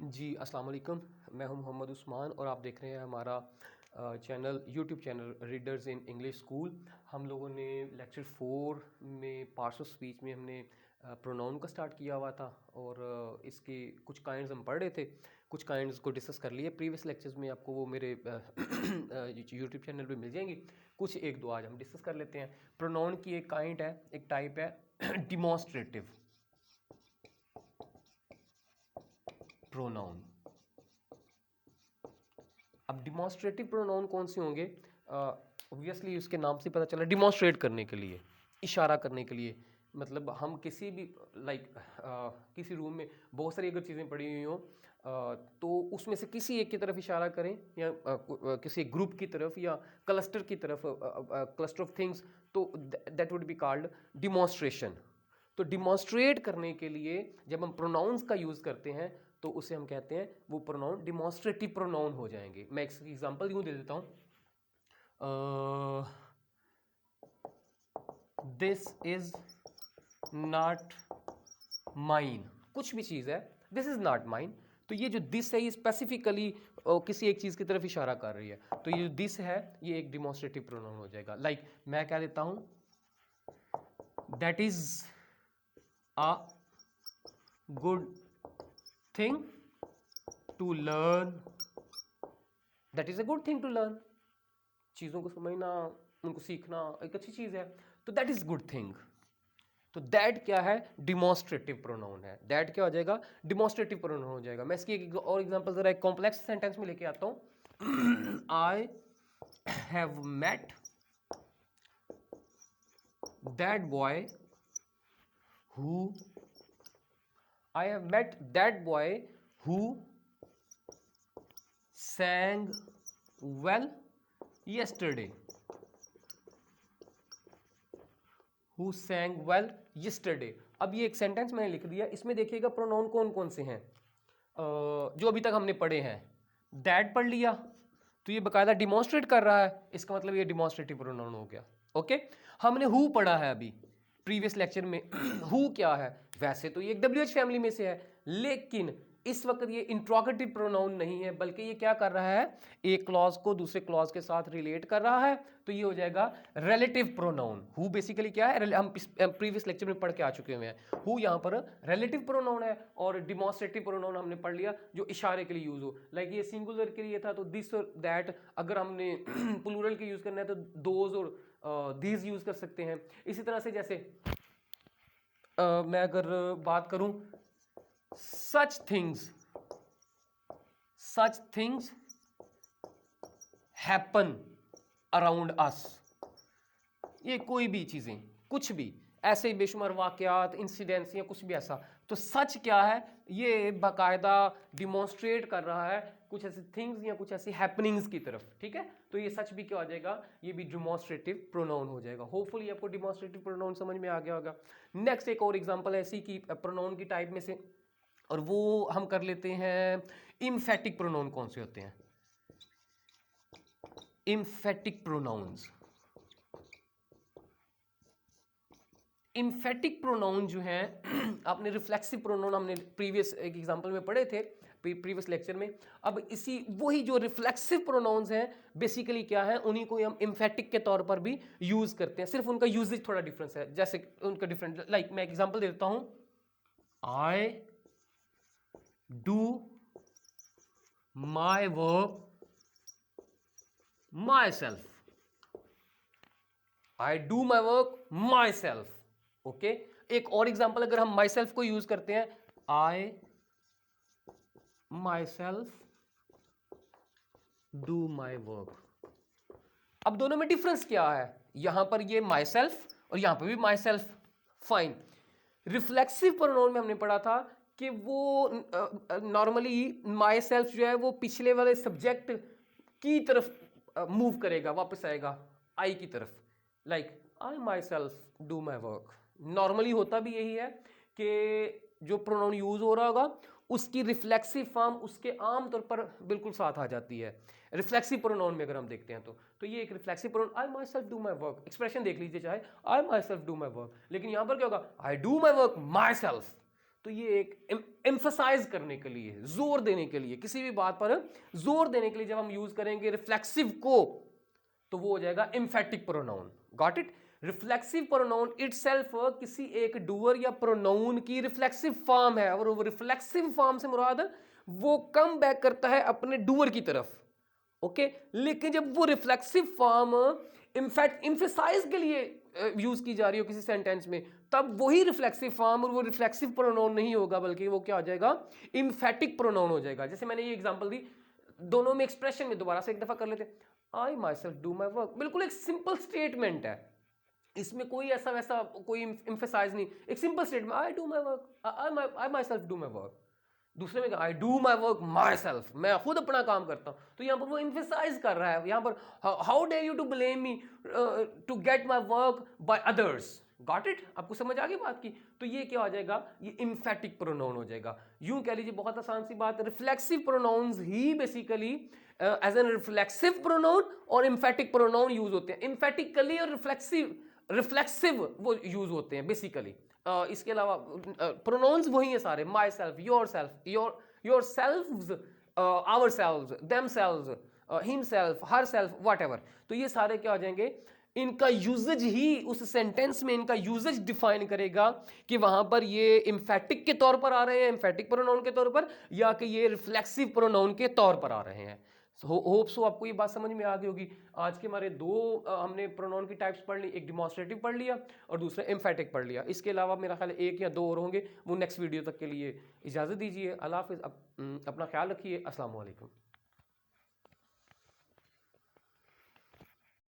जी, अस्सलाम वालेकुम। मैं हूं मोहम्मद उस्मान और आप देख रहे हैं हमारा YouTube channel readers in English school. हम लोगों ने लेक्चर 4 में पार्ट्स ऑफ स्पीच में हमने प्रोनाउन का स्टार्ट किया हुआ था और इसके कुछ काइंड्स हम पढ़ रहे थे, कुछ काइंड्स को डिस्कस कर लिए प्रीवियस लेक्चर्स में। आपको वो मेरे यूट्यूब चैनल पे मिल जाएंगी। कुछ एक दो आज हम डिस्कस कर लेते हैं। प्रोनाउन की एक काइंड है, एक टाइप है डिमॉन्स्ट्रेटिव प्रोनाउन। अब डिमॉन्स्ट्रेटिव प्रोनाउन कौन से होंगे? ऑब्वियसली उसके नाम से पता चला, डिमॉन्स्ट्रेट करने के लिए, इशारा करने के लिए। मतलब हम किसी भी किसी रूम में बहुत सारी अगर चीज़ें पड़ी हुई हों तो उसमें से किसी एक की तरफ इशारा करें या किसी ग्रुप की तरफ या क्लस्टर की तरफ, क्लस्टर ऑफ थिंग्स, तो that would be called demonstration. तो डिमॉन्स्ट्रेट करने के लिए जब हम प्रोनाउंस का यूज़ करते हैं तो उसे हम कहते हैं, वो प्रोनाउन डिमॉन्स्ट्रेटिव प्रोनाउन हो जाएंगे। मैं एक एग्जांपल यूं दे देता हूं, दिस इज नॉट माइन। कुछ भी चीज़ है, दिस इज नॉट माइन, तो ये जो दिस है ये स्पेसिफिकली किसी एक चीज़ की तरफ इशारा कर रही है। तो ये जो दिस है ये एक डिमॉन्स्ट्रेटिव प्रोनाउन हो जाएगा। लाइक मैं क्या देता हूं, that is a good thing to learn. That is a good thing to learn. चीज़ों को समझना, उनको सीखना एक अच्छी चीज़ है, तो दैट इज गुड थिंग। तो दैट क्या है? डिमॉन्स्ट्रेटिव प्रोनाउन है। दैट क्या हो जाएगा? डिमॉन्स्ट्रेटिव प्रोनाउन हो जाएगा। मैं इसकी एक और एग्जांपल जरा एक कॉम्प्लेक्स सेंटेंस में लेके आता हूं। I have met that boy who I have met that boy who sang well yesterday। Who sang well yesterday। अब ये एक सेंटेंस मैंने लिख दिया, इसमें देखिएगा प्रोनाउन कौन कौन से हैं जो अभी तक हमने पढ़े हैं। दैट पढ़ लिया तो ये बकायदा डिमॉन्स्ट्रेट कर रहा है, इसका मतलब ये डिमॉन्स्ट्रेटिव प्रोनाउन हो गया। ओके, हमने हु पढ़ा है अभी प्रीवियस लेक्चर में। हु क्या है? वैसे तो ये एक WH फैमिली में से है, लेकिन इस वक्त ये इंट्रोगेटिव प्रोनाउन नहीं है, बल्कि ये क्या कर रहा है? एक क्लॉज को दूसरे क्लॉज के साथ रिलेट कर रहा है, तो ये हो जाएगा रिलेटिव प्रोनाउन। हु बेसिकली क्या है? हम प्रीवियस लेक्चर में पढ़ के आ चुके हुए हैं। हु यहां पर रिलेटिव प्रोनाउन है और डिमॉन्स्ट्रेटिव प्रोनाउन हमने पढ़ लिया जो इशारे के लिए यूज हो। लाइक ये सिंगुलर के लिए था तो दिस और दैट, अगर हमने प्लूरल के यूज करना है तो दोज और दीज यूज कर सकते हैं। इसी तरह से जैसे मैं अगर बात करूं, such things happen around us. ये कोई भी चीजें, कुछ भी ऐसे बेशुमार वाकयात, इंसिडेंट्स या कुछ भी ऐसा, तो सच क्या है? ये बाकायदा डिमॉन्स्ट्रेट कर रहा है कुछ ऐसे थिंग्स या कुछ ऐसी हैपनिंग्स की तरफ। ठीक है, तो ये सच भी क्या हो जाएगा? ये भी डिमॉन्स्ट्रेटिव प्रोनाउन हो जाएगा। होपफुली आपको डिमॉन्स्ट्रेटिव प्रोनाउन समझ में आ गया होगा। नेक्स्ट एक और एग्जांपल ऐसी की प्रोनाउन की टाइप में से, और वो हम कर लेते हैं इम्फेटिक प्रोनाउन। कौन से होते हैं इम्फेटिक प्रोनाउंस? इम्फेटिक प्रोनाउन जो है आपने रिफ्लेक्सिव प्रोनाउन हमने प्रीवियस एक एग्जांपल में पढ़े थे प्रीवियस लेक्चर में। अब इसी वही जो रिफ्लेक्सिव प्रोनाउंस हैं बेसिकली क्या है, उन्हीं को हम इम्फेटिक के तौर पर भी यूज करते हैं, सिर्फ उनका यूजेज थोड़ा डिफरेंस है। जैसे उनका डिफरेंट, लाइक मैं एग्जांपल देता हूं, आई do my work my self. I do my work my self. Okay, एक और एग्जांपल अगर हम माई सेल्फ को यूज करते हैं, I myself do my work. अब दोनों में डिफरेंस क्या है? यहां पर ये माई सेल्फ और यहां पर भी my self. Fine. Reflexive pronoun में हमने पढ़ा था कि वो नॉर्मली माई सेल्फ जो है वो पिछले वाले सब्जेक्ट की तरफ मूव करेगा, वापस आएगा आई की तरफ। Like I myself do my work. Normally होता भी यही है कि जो प्रोनाउन यूज हो रहा होगा उसकी रिफ्लेक्सिव फॉर्म उसके आम तौर पर बिल्कुल साथ आ जाती है। रिफ्लेक्सिव प्रोनाउन में अगर हम देखते हैं तो ये एक reflexive pronoun, I myself do my work, expression देख लीजिए चाहे, I myself do my work. लेकिन यहां पर क्या होगा? I do my work myself. तो ये एक एम्फसाइज करने के लिए, जोर देने के लिए, किसी भी बात पर जोर देने के लिए जब हम यूज करेंगे रिफ्लेक्सिव को, तो वो हो जाएगा emphatic pronoun. Got it? Reflexive pronoun itself किसी एक डूअर या प्रोनाउन की रिफ्लेक्सिव फॉर्म है, और वो रिफ्लेक्सिव फॉर्म से मुराद वो कम बैक करता है अपने डूअर की तरफ। ओके, लेकिन जब वो रिफ्लेक्सिव फॉर्म इनफैक्ट एम्फसाइज के लिए यूज की जा रही हो किसी सेंटेंस में, तब वही रिफ्लेक्सिव फॉर्म और वो रिफ्लेक्सिव प्रोनाउन नहीं होगा, बल्कि वो क्या हो जाएगा, एम्फेटिक प्रोनाउन हो जाएगा। जैसे मैंने ये एग्जांपल दी, दोनों में एक्सप्रेशन में दोबारा से एक दफा कर लेते, I myself do my work, बिल्कुल एक सिंपल स्टेटमेंट है, इसमें कोई ऐसा वैसा कोई एम्फसाइज नहीं, एक simple statement, I do my work, I myself do my work. दूसरे में आई do my work my self, मैं खुद अपना काम करता हूं, तो यहां पर वो एम्फसाइज कर रहा है, यहां पर how dare you to blame me to get my work by others. Got it? आपको समझ आ गई बात की? तो ये क्या हो जाएगा, ये एम्फेटिक प्रोनाउन हो जाएगा। यूं कह लीजिए, बहुत आसान सी बात, रिफ्लेक्सिव प्रोनाउंस ही basically as an reflexive pronoun और एम्फेटिक प्रोनाउन यूज होते हैं। एम्फेटिकली और रिफ्लेक्सिव वो यूज होते हैं बेसिकली। इसके अलावा प्रोनाउंस वही है सारे, myself, yourself, yourselves, ourselves, themselves, himself, herself, whatever. तो ये सारे क्या हो जाएंगे, इनका यूजेज ही उस सेंटेंस में इनका यूजेज डिफाइन करेगा कि वहां पर ये एम्फेटिक के तौर पर आ रहे हैं, एम्फेटिक प्रोनाउन के तौर पर, या कि ये रिफ्लेक्सिव प्रोनाउन के तौर पर आ रहे हैं। होप सो आपको ये बात समझ में आ गई होगी। आज के हमारे दो हमने प्रोनाउन की टाइप्स पढ़ ली, एक डिमॉन्स्ट्रेटिव पढ़ लिया और दूसरा एम्फेटिक पढ़ लिया। इसके अलावा मेरा ख्याल है एक या दो और होंगे, वो नेक्स्ट वीडियो तक के लिए इजाज़त दीजिए। अल्लाह हाफिज़, अपना ख्याल रखिए। अस्सलाम वालेकुम।